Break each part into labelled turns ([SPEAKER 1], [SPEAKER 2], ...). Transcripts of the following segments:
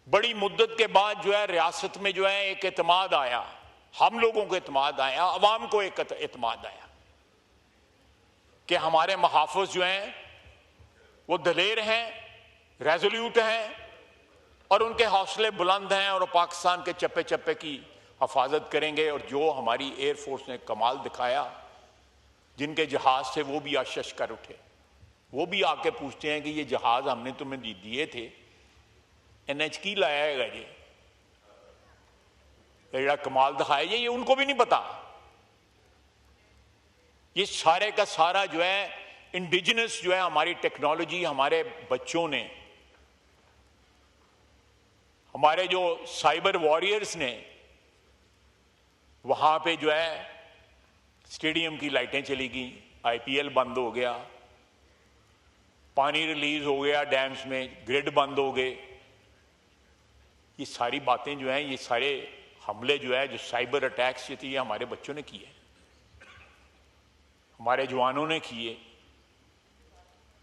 [SPEAKER 1] बड़ी मुद्दत के बाद जो है रियासत में जो है एक एतमाद आया, हम लोगों को एतमाद आया, अवाम को एक एतमाद आया कि हमारे मुहाफ़िज़ जो हैं वो दलेर हैं, रेजोल्यूट हैं और उनके हौसले बुलंद हैं और पाकिस्तान के चप्पे चप्पे की हिफाजत करेंगे। और जो हमारी एयरफोर्स ने कमाल दिखाया, जिनके जहाज से वो भी आशश कर उठे, वो भी आके पूछते हैं कि ये जहाज हमने तुम्हें दिए थे, NH की लाया है जी, ये कमाल दिखाया, ये उनको भी नहीं पता। ये सारे का सारा जो है इंडिजिनस जो है हमारी टेक्नोलॉजी, हमारे बच्चों ने, हमारे जो साइबर वॉरियर्स ने, वहां पे जो है स्टेडियम की लाइटें चली गई, IPL बंद हो गया, पानी रिलीज हो गया डैम्स में, ग्रिड बंद हो गए। ये सारी बातें जो हैं, ये सारे हमले जो है, जो साइबर अटैक्स ये हमारे बच्चों ने किए, हमारे जवानों ने किए,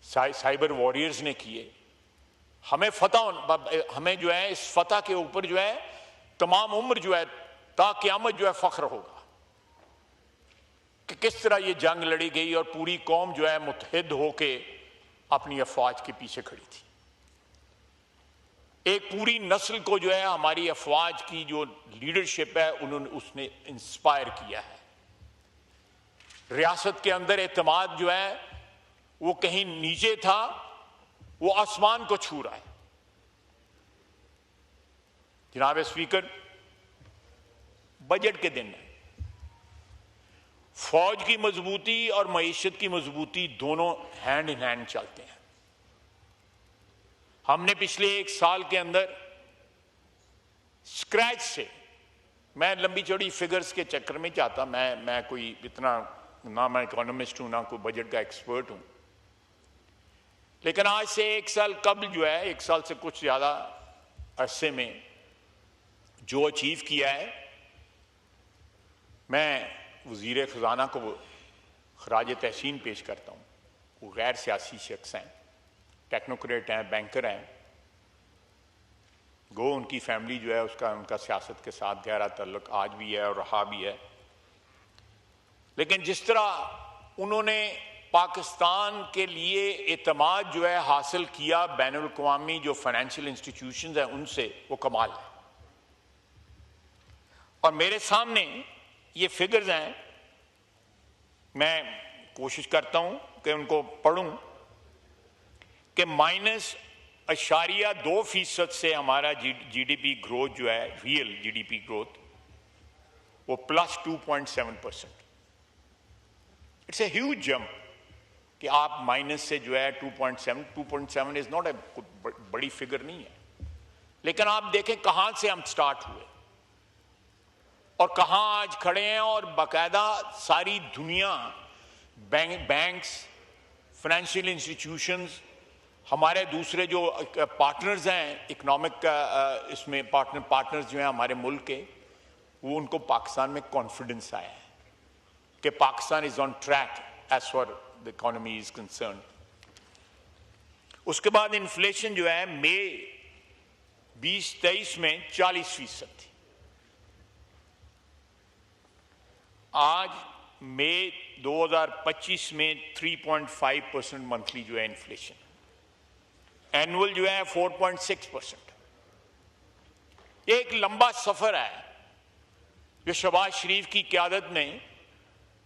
[SPEAKER 1] साइबर वॉरियर्स ने किए। हमें हमें जो है इस फतह के ऊपर जो है तमाम उम्र जो है ता क़यामत जो है फख्र होगा कि किस तरह ये जंग लड़ी गई और पूरी कौम जो है मुत्तहिद होके अपनी अफवाज के पीछे खड़ी थी। एक पूरी नस्ल को जो है हमारी अफवाज की जो लीडरशिप है उसने इंस्पायर किया है। रियासत के अंदर एतमाद जो है वो कहीं नीचे था, वो आसमान को छू रहा है। जनाब स्पीकर, बजट के दिन है, फौज की मजबूती और मईशत की मजबूती दोनों हैंड इन हैंड चलते हैं। हमने पिछले 1 साल के अंदर स्क्रैच से, मैं लंबी चौड़ी फिगर्स के चक्कर में चाहता, मैं कोई इतना ना मैं इकोनॉमिस्ट हूं ना कोई बजट का एक्सपर्ट हूं, लेकिन आज से 1 साल कबल जो है, 1 साल से कुछ ज्यादा अरसे में जो अचीव किया है, मैं वजीर खजाना को खराज तहसीन पेश करता हूं। वो गैर सियासी शख्स हैं, टेक्नोक्रेट हैं, बैंकर हैं, गो उनकी फैमिली जो है उनका सियासत के साथ गहरा ताल्लुक आज भी है और रहा भी है, लेकिन जिस तरह उन्होंने पाकिस्तान के लिए एतमाद जो है हासिल किया बैनुल अक़वामी जो फाइनेंशियल इंस्टीट्यूशंस हैं उनसे, वो कमाल है। और मेरे सामने ये फिगर्स हैं, मैं कोशिश करता हूं कि उनको पढ़ूं कि -0.2% से हमारा GDP ग्रोथ जो है, रियल GDP ग्रोथ, वो +2.7%। इट्स ए ह्यूज जंप कि आप माइनस से जो है 2.7 इज नॉट ए बड़ी फिगर नहीं है, लेकिन आप देखें कहां से हम स्टार्ट हुए और कहां आज खड़े हैं। और बाकायदा सारी दुनिया, बैंक्स, फाइनेंशियल इंस्टीट्यूशंस, हमारे दूसरे जो पार्टनर्स हैं इकोनॉमिक, इसमें पार्टनर्स जो हैं हमारे मुल्क के, वो उनको पाकिस्तान में कॉन्फिडेंस आया है कि Pakistan is on track as for the economy is concern. उसके बाद इन्फ्लेशन जो है मई 2023 में 40% थी, आज मई 2025 में 3.5% मंथली जो है इन्फ्लेशन, एनुअल जो है 4.6%। एक लंबा सफर है जो शहबाज शरीफ की क़यादत में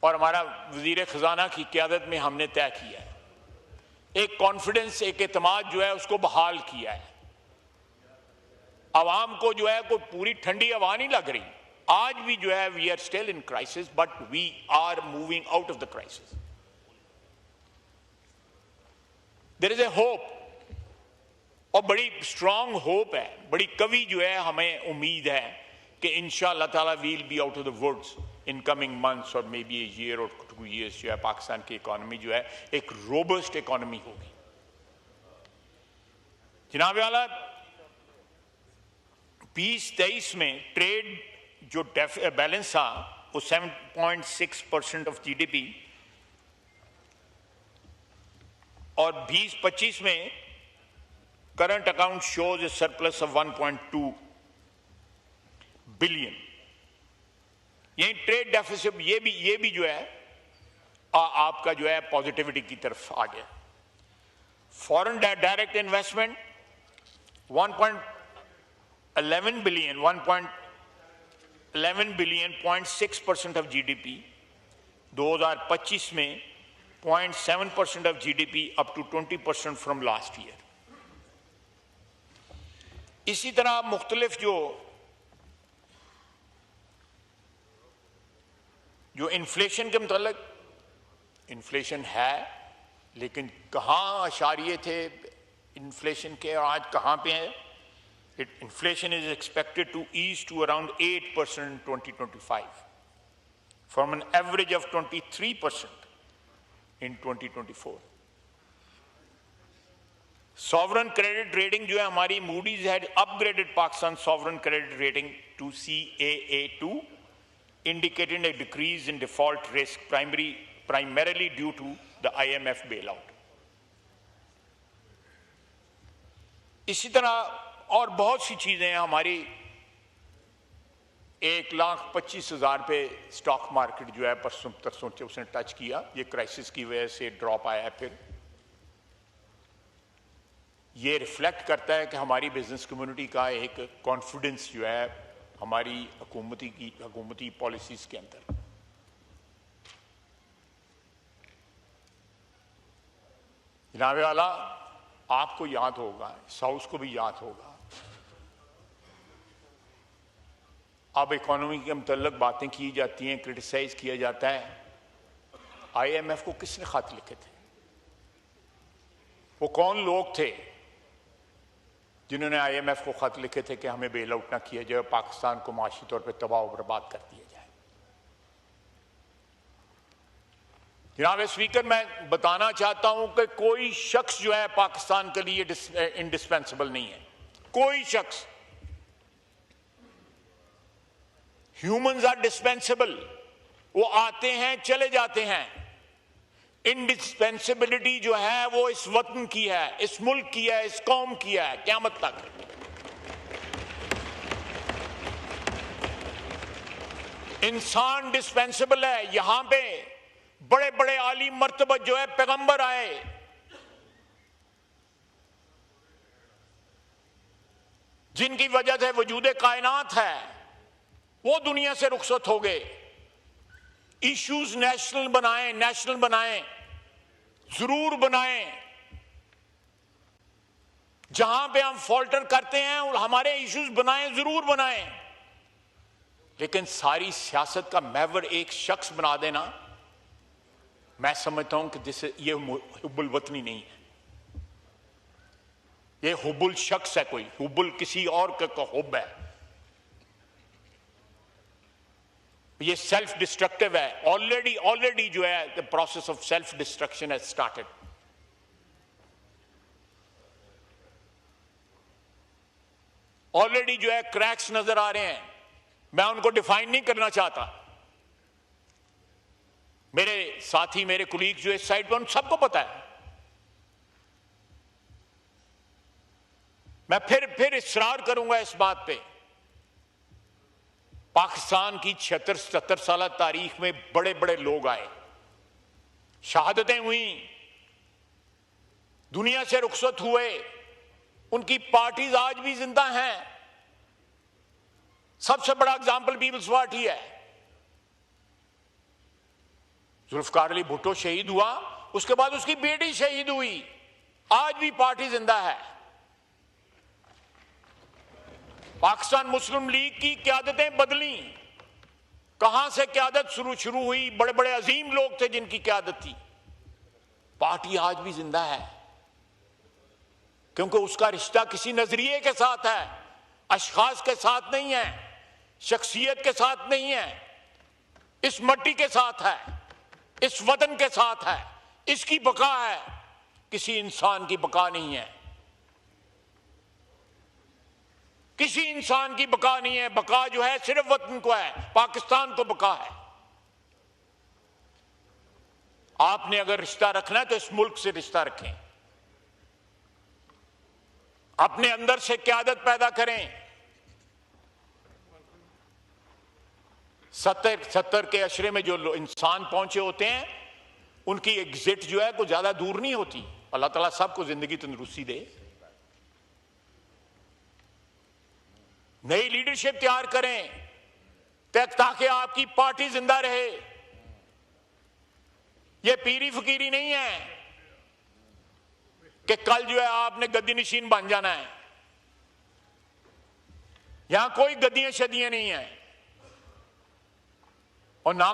[SPEAKER 1] और हमारा वजीर खजाना की क़यादत में हमने तय किया है। एक कॉन्फिडेंस, एक एतमाद जो है उसको बहाल किया है। आवाम को जो है कोई पूरी ठंडी हवा नहीं लग रही। आज भी जो है we are still in crisis, but we are moving out of the crisis. There is a hope, और बड़ी स्ट्रांग होप है, बड़ी कवि जो है हमें उम्मीद है कि इंशाअल्लाह ताला will be out of the woods in coming months और मे बी ए ईयर और 2 years जो है पाकिस्तान की इकोनॉमी जो है एक रोबस्ट इकोनॉमी होगी। जनाब वाला 2023 में ट्रेड जो बैलेंस था वो 7.6% ऑफ GDP, और 2025 में current account shows a surplus of 1.2 billion. यही ट्रेड डेफिसिट ये भी जो है आपका जो है पॉजिटिविटी की तरफ आ गया. Foreign direct investment 1.11 billion, 1.11 billion, 0.6% of GDP. 2025 में 0.7% of GDP up to 20% from last year. इसी तरह मुख्तलिफ जो इन्फ्लेशन के मतलब इन्फ्लेशन है, लेकिन कहाँ अशारिये थे इन्फ्लेशन के और आज कहाँ पे है. Inflation is expected to ease to around 8% in 2025 from an average of 23% in 2024. Sovereign credit rating जो है हमारी Moody's had upgraded Pakistan sovereign credit rating to CAA2, indicating a decrease in default risk primarily due to the IMF bailout. इसी तरह और बहुत सी चीजें हैं हमारी. 1,25,000 पे स्टॉक मार्केट जो है परसों उसने टच किया. ये क्राइसिस की वजह से ड्रॉप आया है. फिर ये रिफ्लेक्ट करता है कि हमारी बिजनेस कम्युनिटी का एक कॉन्फिडेंस जो है हमारी हुकूमती पॉलिसीज के अंदर. जनाबे वाला आपको याद होगा, साउथ को भी याद होगा, अब इकोनॉमी के मुतल्लिक बातें की जाती हैं, क्रिटिसाइज किया जाता है. IMF को किसने खत लिखे थे? वो कौन लोग थे जिन्होंने IMF को खत लिखे थे कि हमें बेल आउट ना किया जाए, पाकिस्तान को माशी तौर पे तबाह और बर्बाद कर दिया जाए? जनाब स्पीकर, मैं बताना चाहता हूं कि कोई शख्स जो है पाकिस्तान के लिए इंडिस्पेंसिबल नहीं है. कोई शख्स. Humans are dispensable. वो आते हैं चले जाते हैं. इंडिस्पेंसिबिलिटी जो है वो इस वतन की है, इस मुल्क की है, इस कौम की है क़यामत तक. इंसान डिस्पेंसिबल है. यहां पे बड़े बड़े आली मर्तबा जो है पैगंबर आए, जिनकी वजह से वजूद कायनात है, वो दुनिया से रुखसत हो गए. इश्यूज नेशनल बनाएं, जरूर बनाएं. जहां पे हम फॉल्टर करते हैं और हमारे इश्यूज बनाएं, जरूर बनाएं, लेकिन सारी सियासत का महवर एक शख्स बना देना, मैं समझता हूं कि जिससे ये हुब्बुल वतनी नहीं है. ये हुब्बुल शख्स है, कोई हुब्बुल किसी और का हुब्ब है. ये सेल्फ डिस्ट्रक्टिव है. ऑलरेडी जो है the process of self destruction has started. Already जो है क्रैक्स नजर आ रहे हैं. मैं उनको डिफाइन नहीं करना चाहता. मेरे साथी, मेरे कुलीग जो इस साइड पर, उन सबको पता है. मैं फिर इसरार करूंगा इस बात पे. पाकिस्तान की 76-77 साल तारीख में बड़े बड़े लोग आए, शहादतें हुई, दुनिया से रुखसत हुए. उनकी पार्टीज आज भी जिंदा हैं. सबसे बड़ा एग्जाम्पल पीपल्स पार्टी है. जुल्फकार अली भुट्टो शहीद हुआ, उसके बाद उसकी बेटी शहीद हुई. आज भी पार्टी जिंदा है. पाकिस्तान मुस्लिम लीग की क़यादतें बदली. कहां से क़यादत शुरू हुई? बड़े बड़े अजीम लोग थे जिनकी क़यादत थी. पार्टी आज भी जिंदा है, क्योंकि उसका रिश्ता किसी नजरिए के साथ है, अशखास के साथ नहीं है, शख्सियत के साथ नहीं है. इस मट्टी के साथ है, इस वतन के साथ है. इसकी बका है, किसी इंसान की बका नहीं है. किसी इंसान की बका नहीं है. बका जो है सिर्फ वतन को है, पाकिस्तान को बका है. आपने अगर रिश्ता रखना है तो इस मुल्क से रिश्ता रखें. अपने अंदर से क़यादत पैदा करें। 70 के अशरे में जो इंसान पहुंचे होते हैं, उनकी एग्जिट जो है कोई ज्यादा दूर नहीं होती। अल्लाह ताला सबको जिंदगी तंदुरुस्ती दे। नई लीडरशिप तैयार करें ताकि आपकी पार्टी जिंदा रहे। यह पीरी फकीरी नहीं है कि कल जो है आपने गद्दी नशीन बन जाना है। यहां कोई गद्दियां शदियां नहीं है और ना